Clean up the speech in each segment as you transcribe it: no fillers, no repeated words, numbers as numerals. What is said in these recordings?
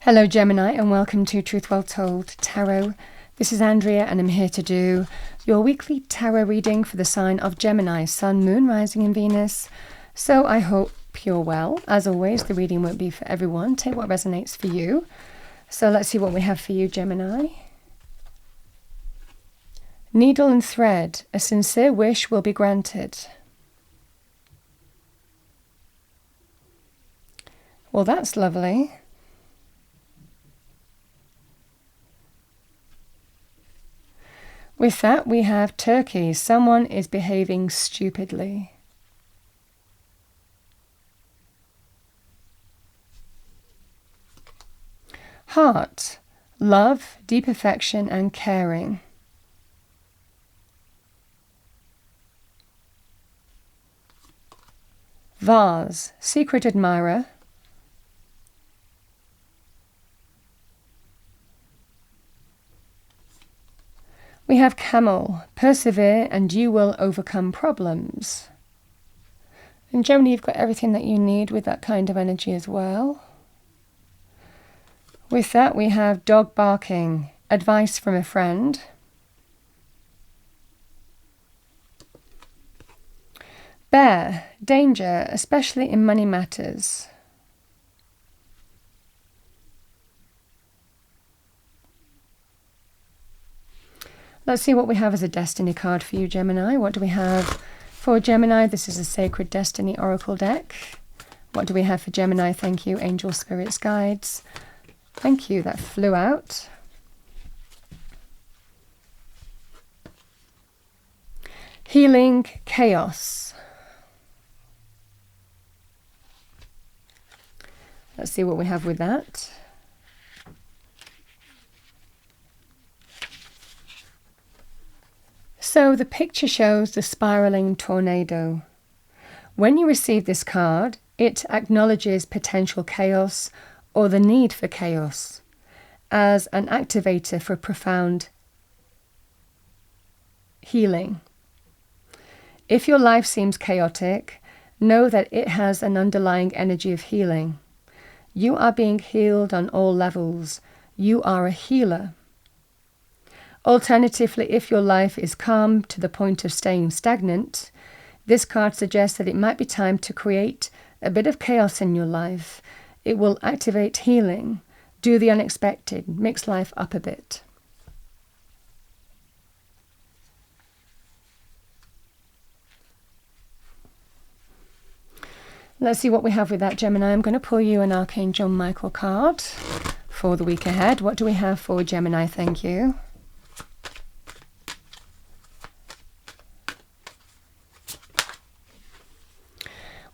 Hello Gemini and welcome to Truth Well Told Tarot. This is Andrea and I'm here to do your weekly tarot reading for the sign of Gemini, Sun, Moon, Rising in Venus. So I hope you're well. As always, the reading won't be for everyone. Take what resonates for you. So let's see what we have for you, Gemini. Needle and thread, a sincere wish will be granted. Well, that's lovely. With that, we have Turkey. Someone is behaving stupidly. Heart, love, deep affection and caring. Vase, secret admirer. We have Camel, persevere and you will overcome problems. And generally you've got everything that you need with that kind of energy as well. With that we have Dog barking, advice from a friend. Bear, danger, especially in money matters. Let's see what we have as a destiny card for you, Gemini. What do we have for Gemini? This is a Sacred Destiny Oracle deck. What do we have for Gemini? Thank you, angels, spirits, guides. Thank you, that flew out. Healing, chaos. Let's see what we have with that. So the picture shows the spiraling tornado. When you receive this card, it acknowledges potential chaos or the need for chaos as an activator for profound healing. If your life seems chaotic, know that it has an underlying energy of healing. You are being healed on all levels. You are a healer. Alternatively, if your life is calm to the point of staying stagnant, this card suggests that it might be time to create a bit of chaos in your life. It will activate healing, do the unexpected, mix life up a bit. Let's see what we have with that, Gemini. I'm going to pull you an Archangel Michael card for the week ahead. What do we have for Gemini? Thank you.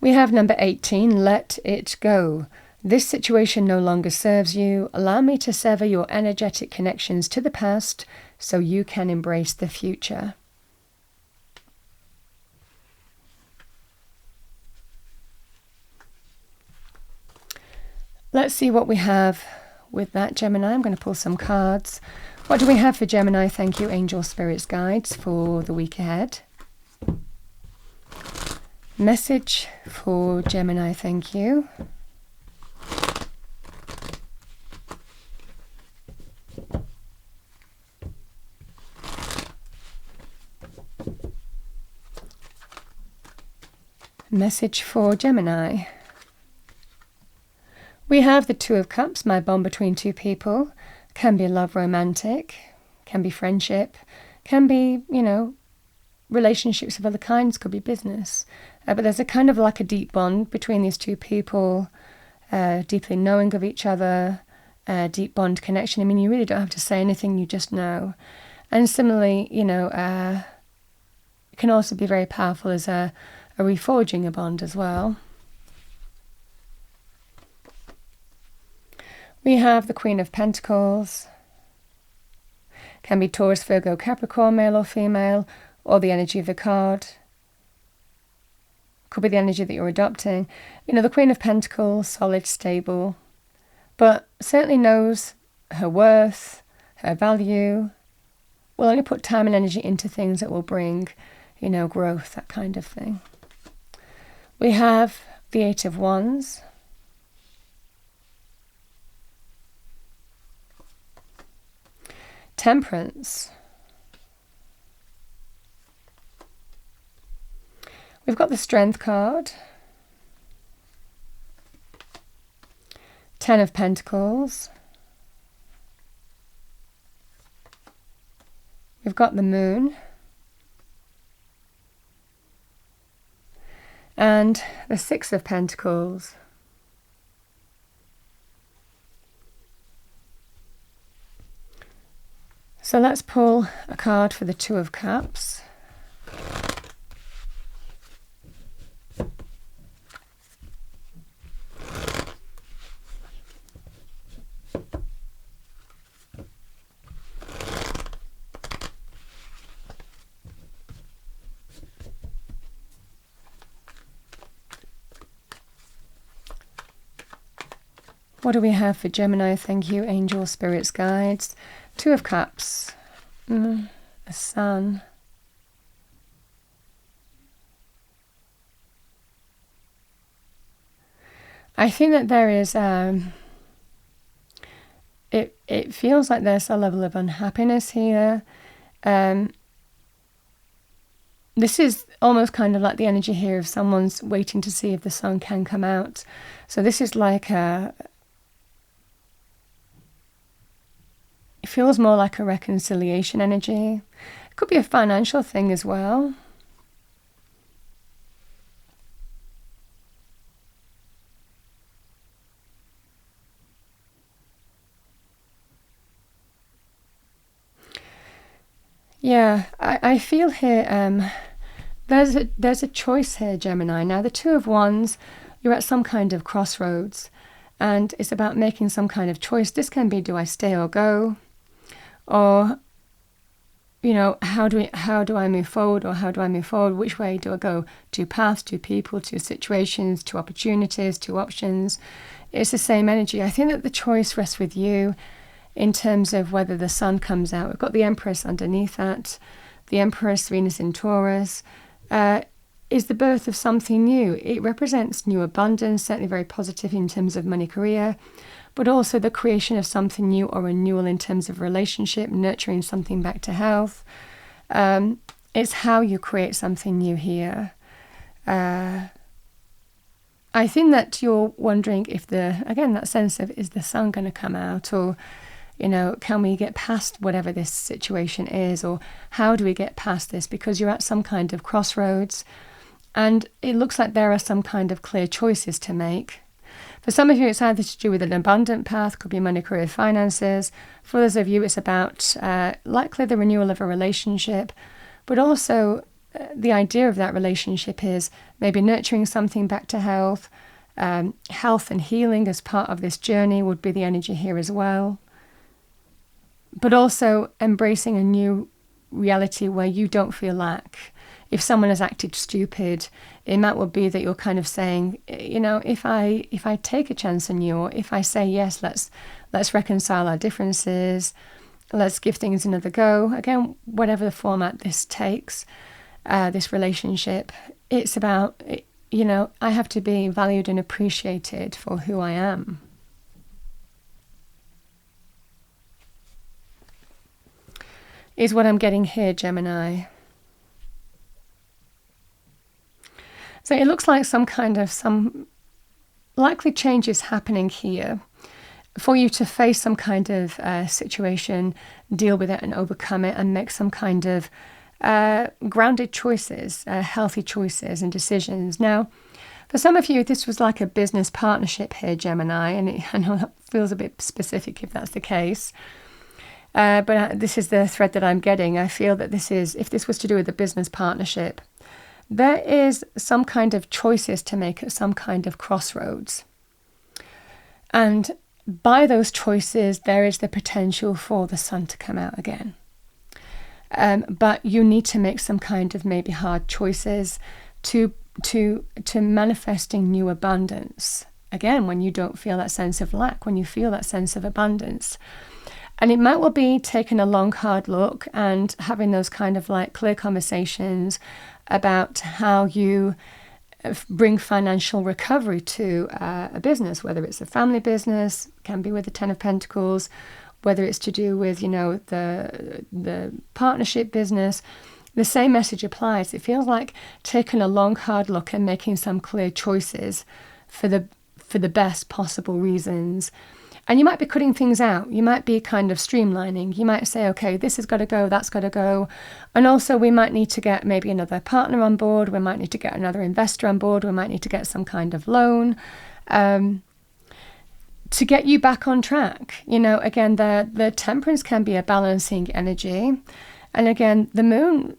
We have number 18, let it go. This situation no longer serves you. Allow me to sever your energetic connections to the past so you can embrace the future. Let's see what we have with that, Gemini. I'm going to pull some cards. What do we have for Gemini? Thank you, angel, spirits, guides, for the week ahead. Message for Gemini, thank you. Message for Gemini. We have the Two of Cups, my bond between two people. Can be love, romantic, can be friendship, can be, relationships of other kinds, could be business. But there's a kind of like a deep bond between these two people, deeply knowing of each other, deep bond connection. I mean, you really don't have to say anything, you just know. And similarly, it can also be very powerful as a reforging a bond as well. We have the Queen of Pentacles. Can be Taurus, Virgo, Capricorn, male or female, or the energy of the card. Could be the energy that you're adopting. The Queen of Pentacles, solid, stable, but certainly knows her worth, her value, will only put time and energy into things that will bring, growth, that kind of thing. We have the Eight of Wands. Temperance. We've got the Strength card. 10 of Pentacles. We've got the Moon. And the 6 of Pentacles. So let's pull a card for the 2 of Cups. What do we have for Gemini? Thank you, angels, spirits, guides. 2 of Cups. The Sun. I think that there is, it feels like there's a level of unhappiness here. This is almost kind of like the energy here of someone's waiting to see if the sun can come out. So this is like it feels more like a reconciliation energy. It could be a financial thing as well. Yeah, I feel here there's a choice here, Gemini. Now the 2 of Wands, you're at some kind of crossroads, and it's about making some kind of choice. This can be, do I stay or go? Or, you know, how do I move forward, or how do I move forward? Which way do I go? 2 paths, 2 people, 2 situations, 2 opportunities, 2 options. It's the same energy. I think that the choice rests with you in terms of whether the sun comes out. We've got the Empress underneath that. The Empress, Venus in Taurus, is the birth of something new. It represents new abundance, certainly very positive in terms of money, career, but also the creation of something new or renewal in terms of relationship, nurturing something back to health. It's how you create something new here. I think that you're wondering if that sense of, is the sun going to come out, or, you know, can we get past whatever this situation is, or how do we get past this? Because you're at some kind of crossroads, and it looks like there are some kind of clear choices to make. For some of you, it's either to do with an abundant path, could be money, career, finances. For others of you, it's about likely the renewal of a relationship, but also the idea of that relationship is maybe nurturing something back to health. Health and healing as part of this journey would be the energy here as well. But also embracing a new reality where you don't feel lack. If someone has acted stupid, it might well be that you're kind of saying, you know, if I take a chance on you, or if I say yes, let's reconcile our differences, let's give things another go. Again, whatever the format this takes, this relationship, it's about, you know, I have to be valued and appreciated for who I am. Is what I'm getting here, Gemini. So it looks like some likely changes happening here for you to face some kind of situation, deal with it and overcome it, and make some kind of grounded choices, healthy choices and decisions. Now, for some of you, this was like a business partnership here, Gemini, and I know that feels a bit specific if that's the case. But this is the thread that I'm getting. I feel that if this was to do with a business partnership, there is some kind of choices to make at some kind of crossroads. And by those choices, there is the potential for the sun to come out again. But you need to make some kind of maybe hard choices to manifesting new abundance. Again, when you don't feel that sense of lack, when you feel that sense of abundance. And it might well be taking a long, hard look and having those kind of like clear conversations about how you bring financial recovery to a business, whether it's a family business, can be with the 10 of Pentacles, whether it's to do with, the partnership business. The same message applies. It feels like taking a long, hard look and making some clear choices for the best possible reasons. And you might be cutting things out. You might be kind of streamlining. You might say, okay, this has got to go, that's got to go. And also we might need to get maybe another partner on board. We might need to get another investor on board. We might need to get some kind of loan to get you back on track. Again, the temperance can be a balancing energy. And again, the moon,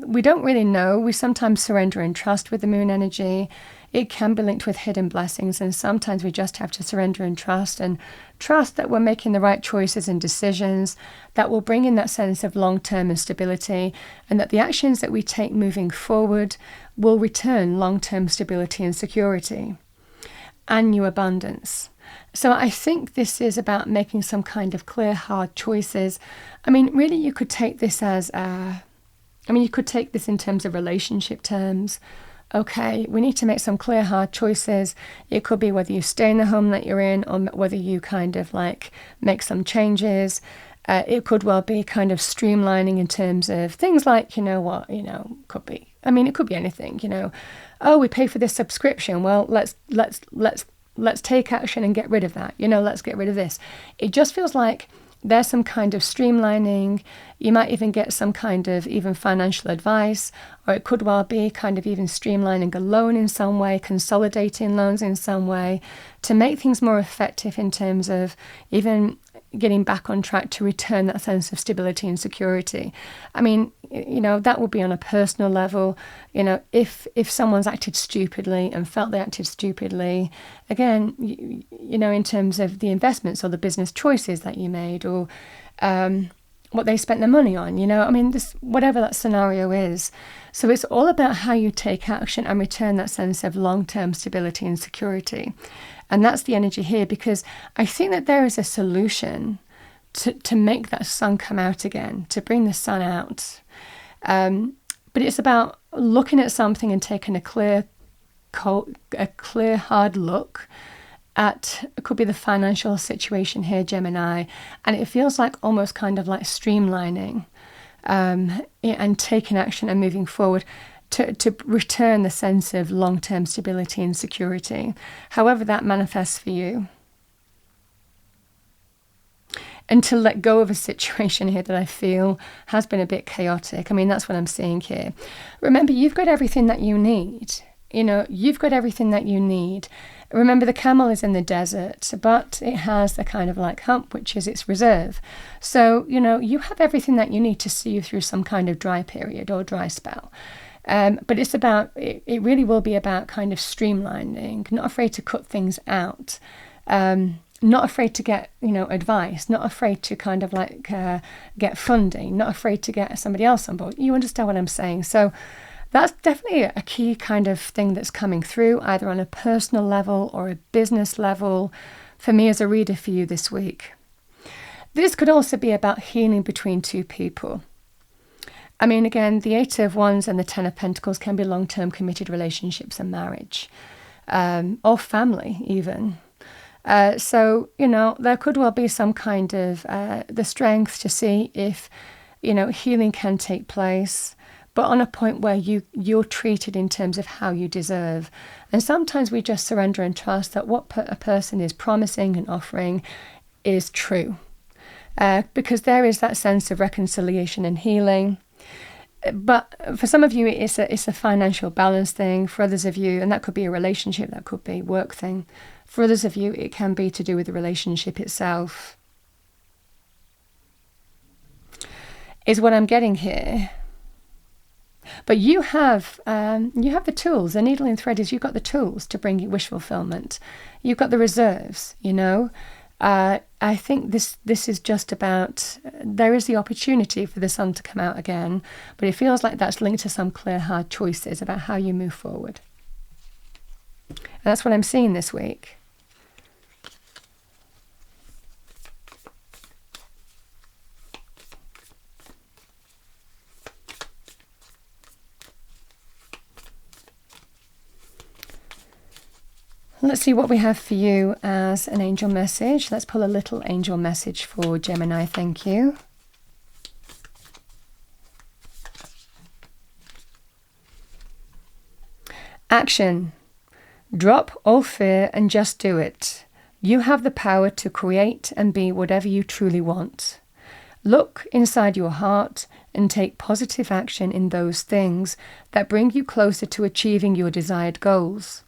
we don't really know. We sometimes surrender and trust with the moon energy. It can be linked with hidden blessings, and sometimes we just have to surrender and trust that we're making the right choices and decisions that will bring in that sense of long-term stability, and that the actions that we take moving forward will return long-term stability and security and new abundance. So I think this is about making some kind of clear, hard choices. I mean, really, you could take this you could take this in terms of relationship terms. Okay, we need to make some clear, hard choices. It could be whether you stay in the home that you're in or whether you kind of like make some changes. It could well be kind of streamlining in terms of things like, could be. I mean, it could be anything, Oh, we pay for this subscription. Well, let's take action and get rid of that. Let's get rid of this. It just feels like there's some kind of streamlining. You might even get some kind of even financial advice, or it could well be kind of even streamlining a loan in some way, consolidating loans in some way to make things more effective in terms of even getting back on track to return that sense of stability and security. I mean, that would be on a personal level. If someone's acted stupidly and felt they acted stupidly, again, in terms of the investments or the business choices that you made, or what they spent their money on, I mean, whatever that scenario is. So it's all about how you take action and return that sense of long-term stability and security. And that's the energy here, because I think that there is a solution to make that sun come out again, to bring the sun out. But it's about looking at something and taking a clear, hard look at, it could be the financial situation here, Gemini, and it feels like almost kind of like streamlining and taking action and moving forward to return the sense of long-term stability and security, however that manifests for you. And to let go of a situation here that I feel has been a bit chaotic. I mean, that's what I'm seeing here. Remember, you've got everything that you need. You've got everything that you need. Remember, the camel is in the desert, but it has the kind of like hump, which is its reserve. So, you have everything that you need to see you through some kind of dry period or dry spell. But it's about, it really will be about kind of streamlining, not afraid to cut things out, not afraid to get, advice, not afraid to kind of like get funding, not afraid to get somebody else on board. You understand what I'm saying? So that's definitely a key kind of thing that's coming through, either on a personal level or a business level, for me as a reader for you this week. This could also be about healing between two people. I mean, again, the 8 of Wands and the 10 of Pentacles can be long-term committed relationships and marriage, or family even. So, there could well be some kind of the strength to see if, healing can take place, but on a point where you're treated in terms of how you deserve. And sometimes we just surrender and trust that what a person is promising and offering is true, because there is that sense of reconciliation and healing. But for some of you, it's a financial balance thing. For others of you, and that could be a relationship, that could be a work thing. For others of you, it can be to do with the relationship itself, is what I'm getting here. But you have the tools. The needle and thread is you've got the tools to bring you wish fulfillment. You've got the reserves, I think this is just about, there is the opportunity for the sun to come out again, but it feels like that's linked to some clear, hard choices about how you move forward. And that's what I'm seeing this week. Let's see what we have for you as an angel message. Let's pull a little angel message for Gemini. Thank you. Action. Drop all fear and just do it. You have the power to create and be whatever you truly want. Look inside your heart and take positive action in those things that bring you closer to achieving your desired goals.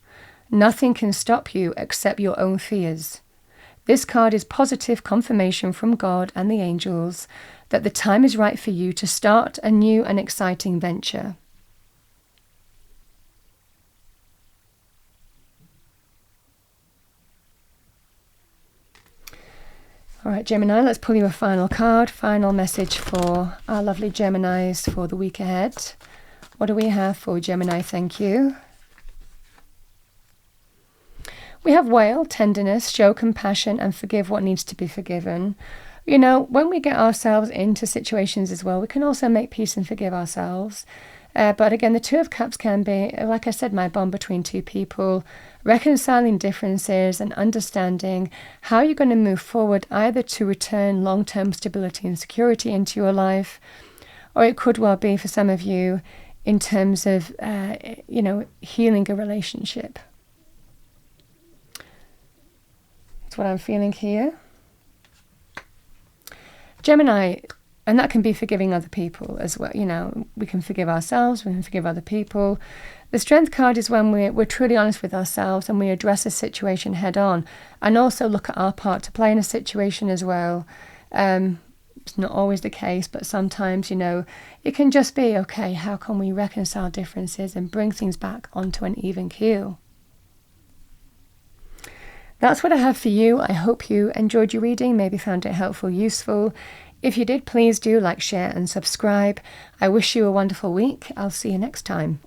Nothing can stop you except your own fears. This card is positive confirmation from God and the angels that the time is right for you to start a new and exciting venture. All right, Gemini, let's pull you a final card, final message for our lovely Geminis for the week ahead. What do we have for Gemini? Thank you. We have whale, tenderness, show compassion, and forgive what needs to be forgiven. You know, when we get ourselves into situations as well, we can also make peace and forgive ourselves. But again, the Two of Cups can be, like I said, my bond between two people, reconciling differences and understanding how you're going to move forward, either to return long-term stability and security into your life, or it could well be for some of you in terms of, healing a relationship. That's what I'm feeling here. Gemini, and that can be forgiving other people as well. You know, we can forgive ourselves, we can forgive other people. The Strength card is when we're truly honest with ourselves and we address a situation head on, and also look at our part to play in a situation as well. It's not always the case, but sometimes, it can just be, okay, how can we reconcile differences and bring things back onto an even keel? That's what I have for you. I hope you enjoyed your reading, maybe found it helpful, useful. If you did, please do like, share and subscribe. I wish you a wonderful week. I'll see you next time.